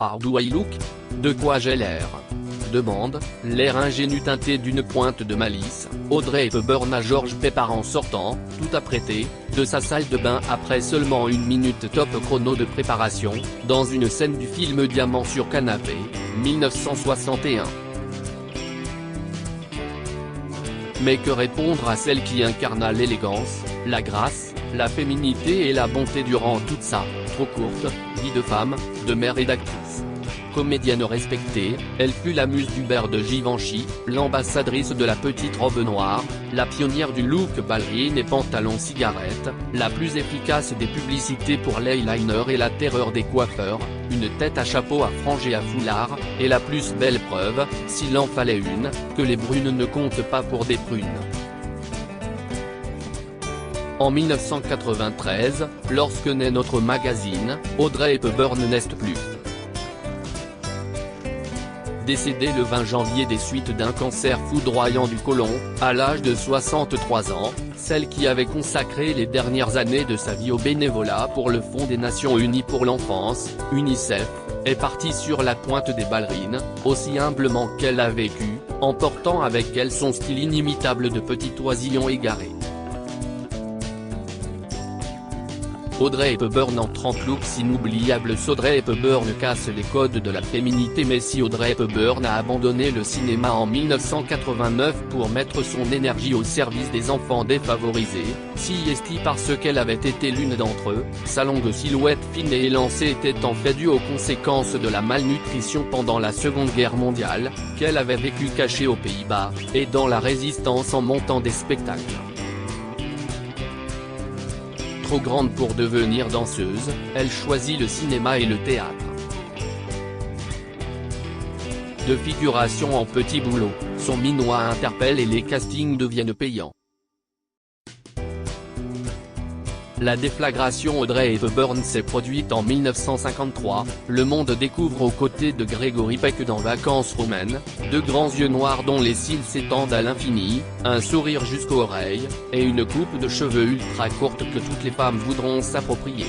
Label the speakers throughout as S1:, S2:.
S1: How do I look? De quoi j'ai l'air? Demande, l'air ingénu teinté d'une pointe de malice, Audrey Hepburn à George Pepper en sortant, tout apprêté, de sa salle de bain après seulement 1 minute top chrono de préparation, dans une scène du film Diamant sur canapé, 1961. Mais que répondre à celle qui incarna l'élégance, la grâce, la féminité et la bonté durant toute sa, trop courte, vie de femme, de mère et d'actrice. Comédienne respectée, elle fut la muse d'Hubert de Givenchy, l'ambassadrice de la petite robe noire, la pionnière du look ballerine et pantalon cigarette, la plus efficace des publicités pour l'eyeliner et la terreur des coiffeurs, une tête à chapeau à franges et à foulard, et la plus belle preuve, s'il en fallait une, que les brunes ne comptent pas pour des prunes. En 1993, lorsque naît notre magazine, Audrey Hepburn n'est plus. Décédée le 20 janvier des suites d'un cancer foudroyant du côlon, à l'âge de 63 ans, celle qui avait consacré les dernières années de sa vie au bénévolat pour le Fonds des Nations Unies pour l'enfance, UNICEF, est partie sur la pointe des ballerines, aussi humblement qu'elle a vécu, emportant avec elle son style inimitable de petit oisillon égaré. Audrey Hepburn en 30 looks inoubliables. Audrey Hepburn casse les codes de la féminité. Mais si Audrey Hepburn a abandonné le cinéma en 1989 pour mettre son énergie au service des enfants défavorisés, si est parce qu'elle avait été l'une d'entre eux, sa longue silhouette fine et élancée était en fait due aux conséquences de la malnutrition pendant la Seconde Guerre mondiale, qu'elle avait vécu cachée aux Pays-Bas, et dans la résistance en montant des spectacles. Trop grande pour devenir danseuse, elle choisit le cinéma et le théâtre. De figuration en petits boulots, son minois interpelle et les castings deviennent payants. La déflagration Audrey Hepburn s'est produite en 1953, le monde découvre aux côtés de Gregory Peck dans Vacances roumaines, de grands yeux noirs dont les cils s'étendent à l'infini, un sourire jusqu'aux oreilles, et une coupe de cheveux ultra courte que toutes les femmes voudront s'approprier.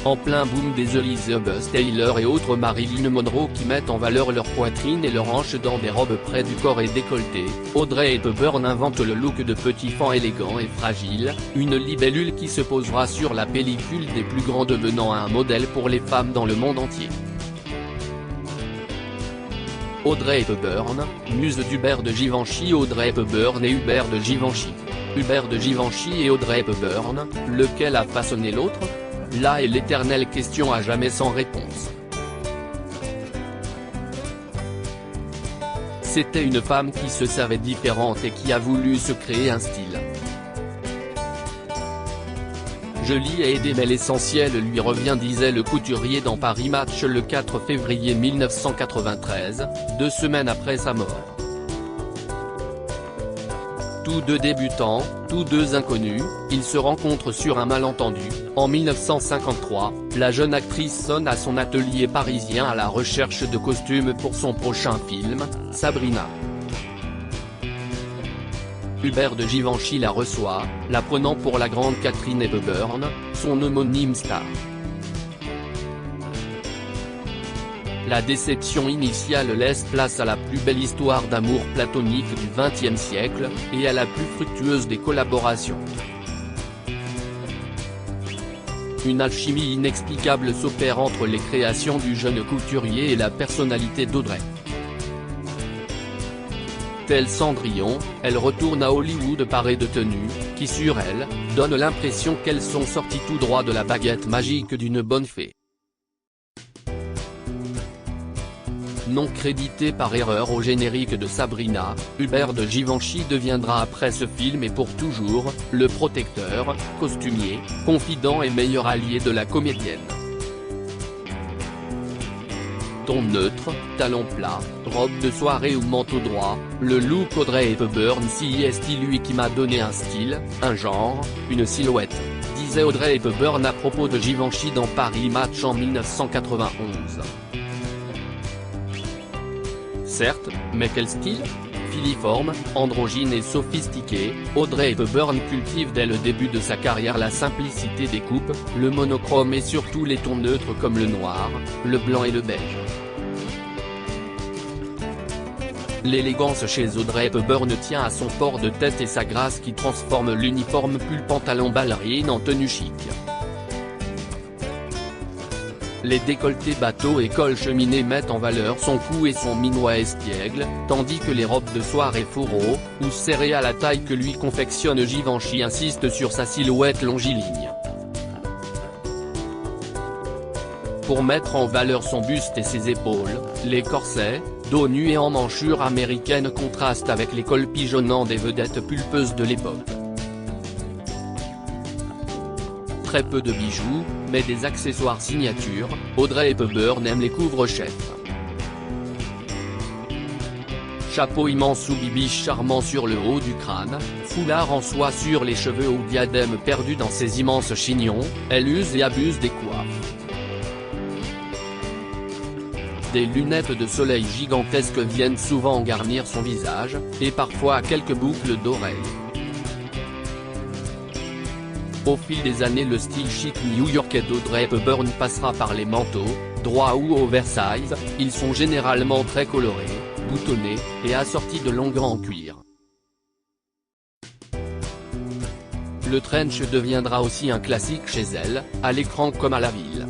S1: En plein boom des Elizabeth Taylor et autres Marilyn Monroe qui mettent en valeur leur poitrine et leurs hanches dans des robes près du corps et décolletées, Audrey Hepburn invente le look de petit fan élégant et fragile, une libellule qui se posera sur la pellicule des plus grands devenant un modèle pour les femmes dans le monde entier. Audrey Hepburn, muse d'Hubert de Givenchy. Audrey Hepburn et Hubert de Givenchy. Hubert de Givenchy et Audrey Hepburn, lequel a façonné l'autre? Là est l'éternelle question à jamais sans réponse. C'était une femme qui se savait différente et qui a voulu se créer un style. Jolie et aidée mais l'essentiel lui revient, disait le couturier dans Paris Match le 4 février 1993, 2 semaines après sa mort. Tous deux débutants, tous deux inconnus, ils se rencontrent sur un malentendu. En 1953, la jeune actrice sonne à son atelier parisien à la recherche de costumes pour son prochain film, Sabrina. Hubert de Givenchy la reçoit, la prenant pour la grande Catherine Hepburn, son homonyme star. La déception initiale laisse place à la plus belle histoire d'amour platonique du XXe siècle, et à la plus fructueuse des collaborations. Une alchimie inexplicable s'opère entre les créations du jeune couturier et la personnalité d'Audrey. Telle Cendrillon, elle retourne à Hollywood parée de tenues, qui sur elle, donnent l'impression qu'elles sont sorties tout droit de la baguette magique d'une bonne fée. Non crédité par erreur au générique de Sabrina, Hubert de Givenchy deviendra après ce film et pour toujours, le protecteur, costumier, confident et meilleur allié de la comédienne. Ton neutre, talons plats, robe de soirée ou manteau droit, le look Audrey Hepburn si est lui qui m'a donné un style, un genre, une silhouette, disait Audrey Hepburn à propos de Givenchy dans Paris Match en 1991. Certes, mais quel style? filiforme, androgyne et sophistiquée, Audrey Hepburn cultive dès le début de sa carrière la simplicité des coupes, le monochrome et surtout les tons neutres comme le noir, le blanc et le beige. L'élégance chez Audrey Hepburn tient à son port de tête et sa grâce qui transforme l'uniforme pull pantalon ballerine en tenue chic. Les décolletés bateau et col cheminés mettent en valeur son cou et son minois espiègle, tandis que les robes de soirée fourreau, ou serrées à la taille que lui confectionne Givenchy insistent sur sa silhouette longiligne. Pour mettre en valeur son buste et ses épaules, les corsets, dos nu et en manchure américaine contrastent avec les cols pigeonnants des vedettes pulpeuses de l'époque. Très peu de bijoux, mais des accessoires signature, Audrey Hepburn aime les couvre-chefs. Chapeau immense ou bibiche charmant sur le haut du crâne, foulard en soie sur les cheveux ou diadème perdu dans ses immenses chignons, elle use et abuse des coiffes. Des lunettes de soleil gigantesques viennent souvent garnir son visage, et parfois quelques boucles d'oreilles. Au fil des années le style chic new-yorkais d'Audrey Hepburn passera par les manteaux, droits ou oversize, ils sont généralement très colorés, boutonnés, et assortis de longs gants en cuir. Le trench deviendra aussi un classique chez elle, à l'écran comme à la ville.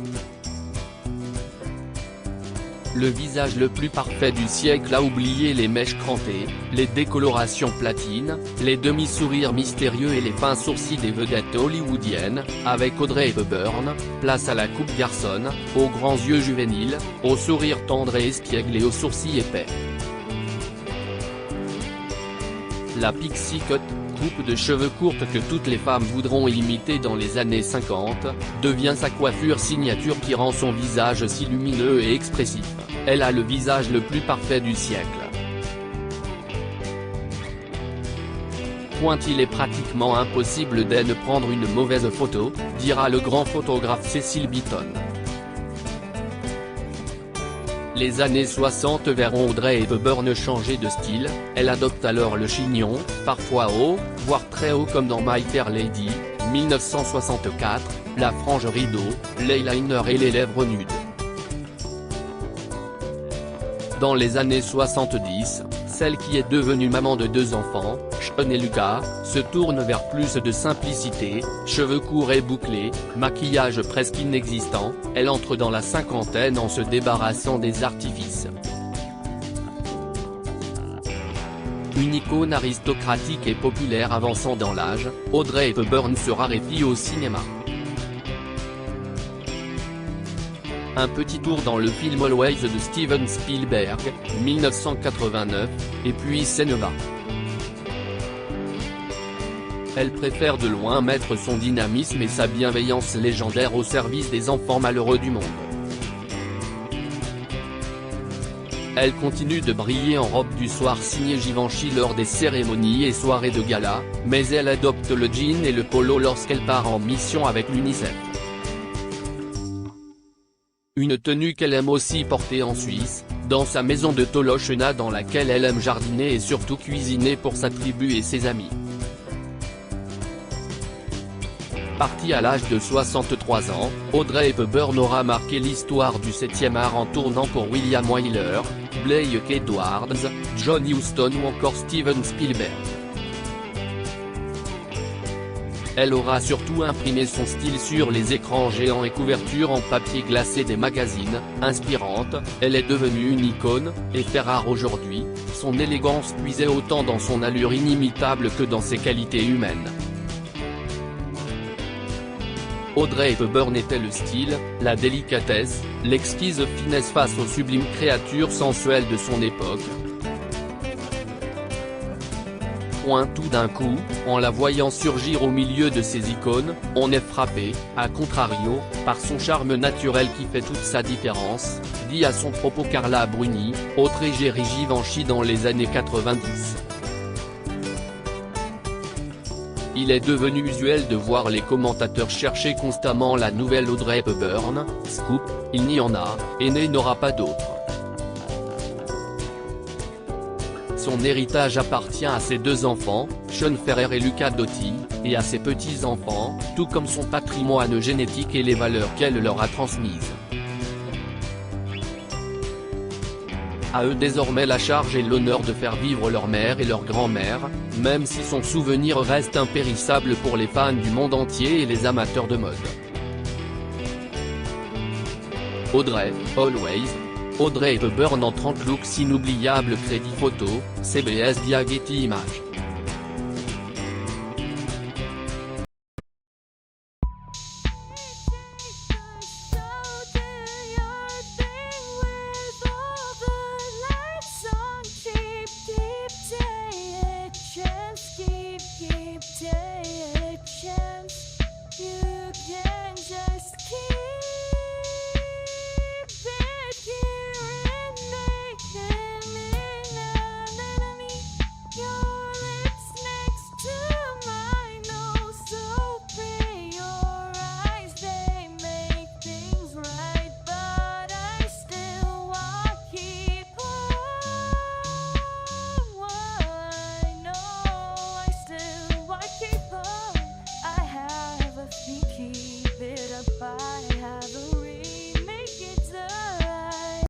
S1: Le visage le plus parfait du siècle a oublié les mèches crantées, les décolorations platines, les demi-sourires mystérieux et les fins sourcils des vedettes hollywoodiennes, avec Audrey Hepburn, place à la coupe garçonne, aux grands yeux juvéniles, au sourire tendre et espiègle et aux sourcils épais. La pixie cut, coupe de cheveux courte que toutes les femmes voudront imiter dans les années 50, devient sa coiffure signature qui rend son visage si lumineux et expressif. Elle a le visage le plus parfait du siècle. Il est pratiquement impossible de ne prendre une mauvaise photo, dira le grand photographe Cecil Beaton. Les années 60 verront Audrey Hepburn changer de style, elle adopte alors le chignon, parfois haut, voire très haut comme dans My Fair Lady, 1964, la frange rideau, l'eyeliner et les lèvres nudes. Dans les années 70, celle qui est devenue maman de 2 enfants, Sean et Lucas, se tourne vers plus de simplicité, cheveux courts et bouclés, maquillage presque inexistant, elle entre dans la cinquantaine en se débarrassant des artifices. Une icône aristocratique et populaire avançant dans l'âge, Audrey Hepburn se raréfie au cinéma. Un petit tour dans le film Always de Steven Spielberg, 1989, et puis Seneva. Elle préfère de loin mettre son dynamisme et sa bienveillance légendaire au service des enfants malheureux du monde. Elle continue de briller en robe du soir signée Givenchy lors des cérémonies et soirées de gala, mais elle adopte le jean et le polo lorsqu'elle part en mission avec l'UNICEF. Une tenue qu'elle aime aussi porter en Suisse, dans sa maison de Tolochena dans laquelle elle aime jardiner et surtout cuisiner pour sa tribu et ses amis. Partie à l'âge de 63 ans, Audrey Hepburn aura marqué l'histoire du 7e art en tournant pour William Wyler, Blake Edwards, John Huston ou encore Steven Spielberg. Elle aura surtout imprimé son style sur les écrans géants et couvertures en papier glacé des magazines, inspirante, elle est devenue une icône, et fait rare aujourd'hui, son élégance puisait autant dans son allure inimitable que dans ses qualités humaines. Audrey Hepburn était le style, la délicatesse, l'exquise finesse face aux sublimes créatures sensuelles de son époque. Tout d'un coup, en la voyant surgir au milieu de ces icônes, on est frappé, à contrario, par son charme naturel qui fait toute sa différence, dit à son propos Carla Bruni, autre égérie Givenchy dans les années 90. Il est devenu usuel de voir les commentateurs chercher constamment la nouvelle Audrey Hepburn, scoop, il n'y en a, et n'aura pas d'autre. Son héritage appartient à ses deux enfants, Sean Ferrer et Luca Doty, et à ses petits-enfants, tout comme son patrimoine génétique et les valeurs qu'elle leur a transmises. À eux désormais la charge et l'honneur de faire vivre leur mère et leur grand-mère, même si son souvenir reste impérissable pour les fans du monde entier et les amateurs de mode. Audrey, Always. Audrey Hepburn en 30 looks inoubliables. Crédit photo, CBS via Getty Images.